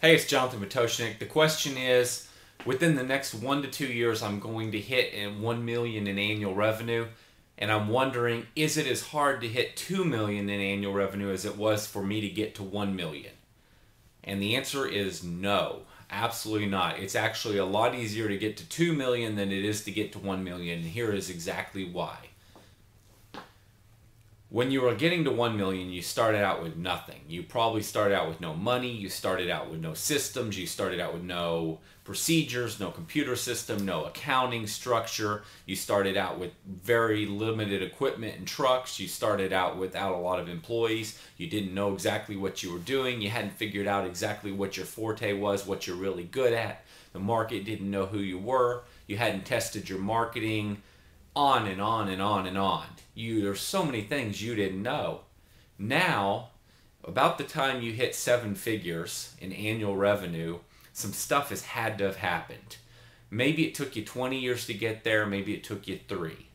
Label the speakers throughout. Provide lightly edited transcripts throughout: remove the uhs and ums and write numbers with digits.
Speaker 1: Hey, it's Jonathan Matoshnik. The question is, within the next 1 to 2 years, I'm going to hit 1 million in annual revenue, and I'm wondering, is it as hard to hit 2 million in annual revenue as it was for me to get to 1 million? And the answer is no, absolutely not. It's actually a lot easier to get to 2 million than it is to get to 1 million, and here is exactly why. When you were getting to 1 million, you started out with nothing. You probably started out with no money, you started out with no systems, you started out with no procedures, no computer system, no accounting structure. You started out with very limited equipment and trucks. You started out without a lot of employees. You didn't know exactly what you were doing. You hadn't figured out exactly what your forte was, what you're really good at. The market didn't know who you were. You hadn't tested your marketing, on and on and on and on. There's so many things you didn't know. Now, about the time you hit 7 figures in annual revenue, some stuff has had to have happened. Maybe it took you 20 years to get there, maybe it took you 3.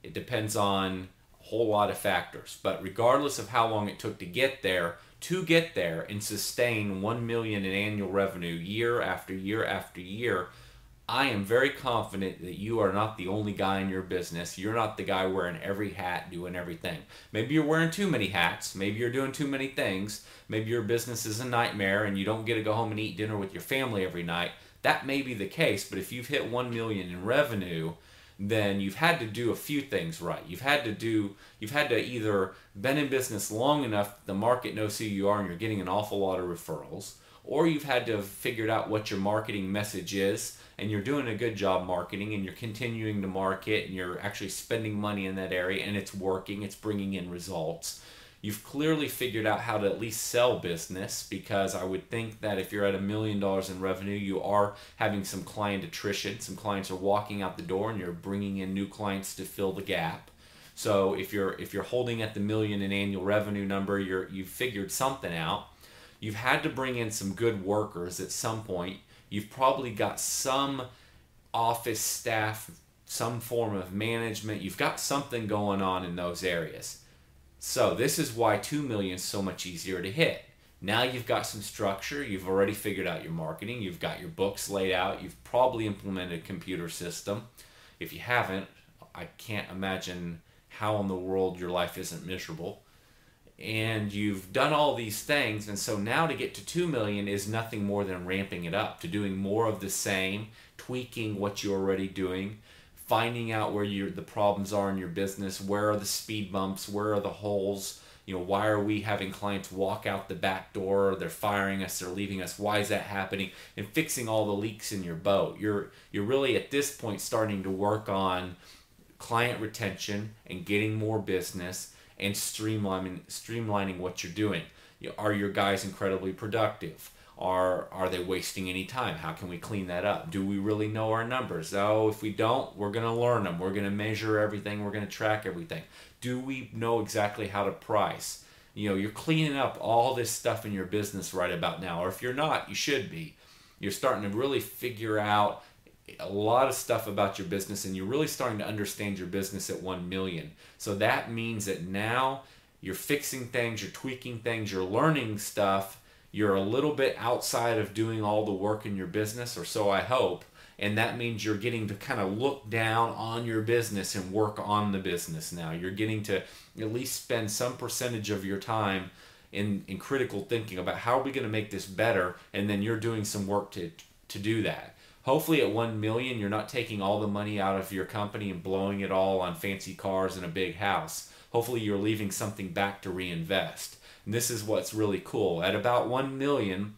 Speaker 1: It depends on a whole lot of factors. But regardless of how long it took to get there and sustain 1 million in annual revenue year after year after year, I am very confident that you are not the only guy in your business. You're not the guy wearing every hat, doing everything. Maybe you're wearing too many hats. Maybe you're doing too many things. Maybe your business is a nightmare and you don't get to go home and eat dinner with your family every night. That may be the case, but if you've hit 1 million in revenue, then you've had to do a few things right. You've had to either been in business long enough that the market knows who you are and you're getting an awful lot of referrals, or you've had to have figured out what your marketing message is and you're doing a good job marketing and you're continuing to market and you're actually spending money in that area and it's working, it's bringing in results. You've clearly figured out how to at least sell business, because I would think that if you're at $1 million in revenue, you are having some client attrition. Some clients are walking out the door and you're bringing in new clients to fill the gap. So if you're holding at the million in annual revenue number, you've figured something out. You've had to bring in some good workers at some point. You've probably got some office staff, some form of management. You've got something going on in those areas. So this is why 2 million is so much easier to hit. Now you've got some structure. You've already figured out your marketing. You've got your books laid out. You've probably implemented a computer system. If you haven't, I can't imagine how in the world your life isn't miserable. And you've done all these things, and so now to get to 2 million is nothing more than ramping it up, to doing more of the same, tweaking what you're already doing, finding out where the problems are in your business, where are the speed bumps, where are the holes, why are we having clients walk out the back door, they're firing us, they're leaving us, why is that happening, and fixing all the leaks in your boat. You're really at this point starting to work on client retention and getting more business and streamlining what you're doing. Are your guys incredibly productive? Are they wasting any time? How can we clean that up? Do we really know our numbers? Oh, if we don't, we're going to learn them. We're going to measure everything. We're going to track everything. Do we know exactly how to price? You're cleaning up all this stuff in your business right about now. Or if you're not, you should be. You're starting to really figure out a lot of stuff about your business, and you're really starting to understand your business at 1 million. So that means that now you're fixing things, you're tweaking things, you're learning stuff. You're a little bit outside of doing all the work in your business, or so I hope. And that means you're getting to kind of look down on your business and work on the business now. You're getting to at least spend some percentage of your time in critical thinking about how are we going to make this better, and then you're doing some work to do that. Hopefully at 1 million, you're not taking all the money out of your company and blowing it all on fancy cars and a big house. Hopefully you're leaving something back to reinvest. And this is what's really cool. At about 1 million,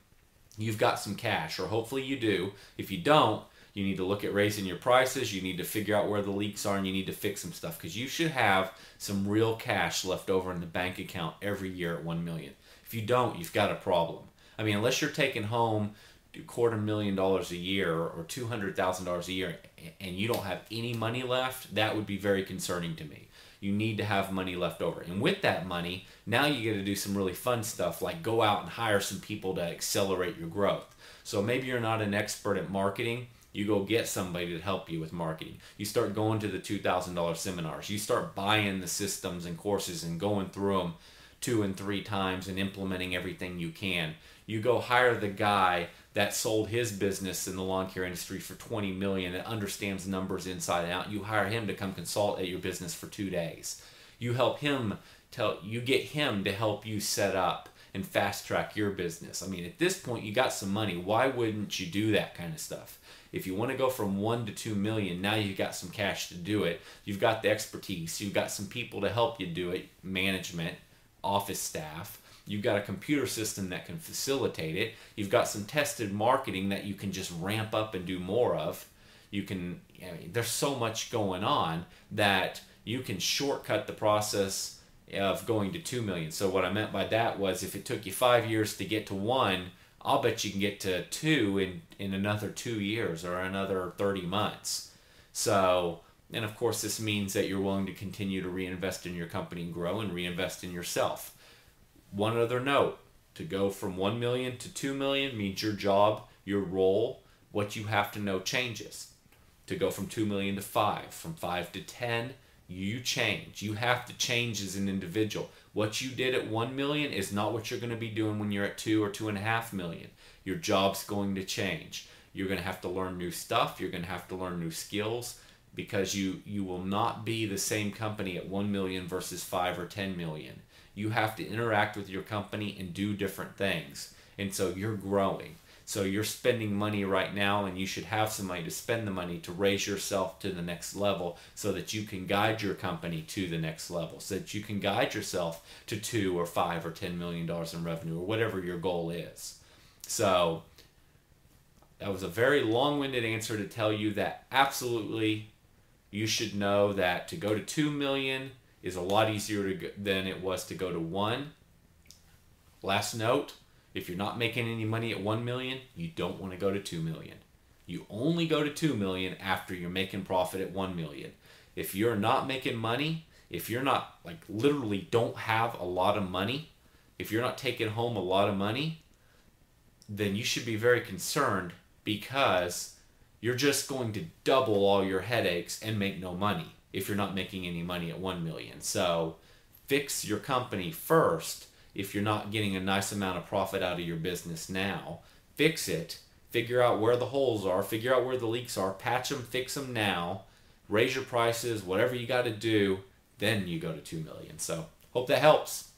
Speaker 1: you've got some cash, or hopefully you do. If you don't, you need to look at raising your prices. You need to figure out where the leaks are, and you need to fix some stuff, because you should have some real cash left over in the bank account every year at 1 million. If you don't, you've got a problem. I mean, unless you're taking home $250,000 a year or $200,000 a year and you don't have any money left, that would be very concerning to me. You need to have money left over. And with that money, now you get to do some really fun stuff, like go out and hire some people to accelerate your growth. So maybe you're not an expert at marketing. You go get somebody to help you with marketing. You start going to the $2,000 seminars. You start buying the systems and courses and going through them 2 and 3 times and implementing everything you can. You go hire the guy that sold his business in the lawn care industry for 20 million, that understands numbers inside and out. You hire him to come consult at your business for 2 days. You get him to help you set up and fast track your business. I mean, at this point, you got some money. Why wouldn't you do that kind of stuff? If you want to go from 1 to 2 million, now you've got some cash to do it. You've got the expertise. You've got some people to help you do it, management, office staff. You've got a computer system that can facilitate it. You've got some tested marketing that you can just ramp up and do more of. There's so much going on that you can shortcut the process of going to 2 million. So what I meant by that was, if it took you 5 years to get to 1, I'll bet you can get to 2 in another 2 years or another 30 months. So, and of course this means that you're willing to continue to reinvest in your company and grow and reinvest in yourself. One other note, to go from 1 million to 2 million means your job, your role, what you have to know changes. To go from 2 million to 5, from 5 to 10, you change. You have to change as an individual. What you did at 1 million is not what you're going to be doing when you're at 2 or 2.5 million. Your job's going to change. You're going to have to learn new stuff. You're going to have to learn new skills, because you will not be the same company at 1 million versus 5 or 10 million. You have to interact with your company and do different things. And so you're growing. So you're spending money right now, and you should have some money to spend the money to raise yourself to the next level, so that you can guide your company to the next level, so that you can guide yourself to 2 or 5 or $10 million in revenue, or whatever your goal is. So that was a very long-winded answer to tell you that absolutely you should know that to go to 2 million is a lot easier than it was to go to 1. Last note, if you're not making any money at 1 million, you don't want to go to 2 million. You only go to 2 million after you're making profit at 1 million. If you're not making money, if you're not, literally don't have a lot of money, if you're not taking home a lot of money, then you should be very concerned, because you're just going to double all your headaches and make no money if you're not making any money at 1 million. So fix your company first. If you're not getting a nice amount of profit out of your business now, fix it. Figure out where the holes are. Figure out where the leaks are. Patch them, fix them now. Raise your prices, whatever you got to do. Then you go to 2 million. So hope that helps.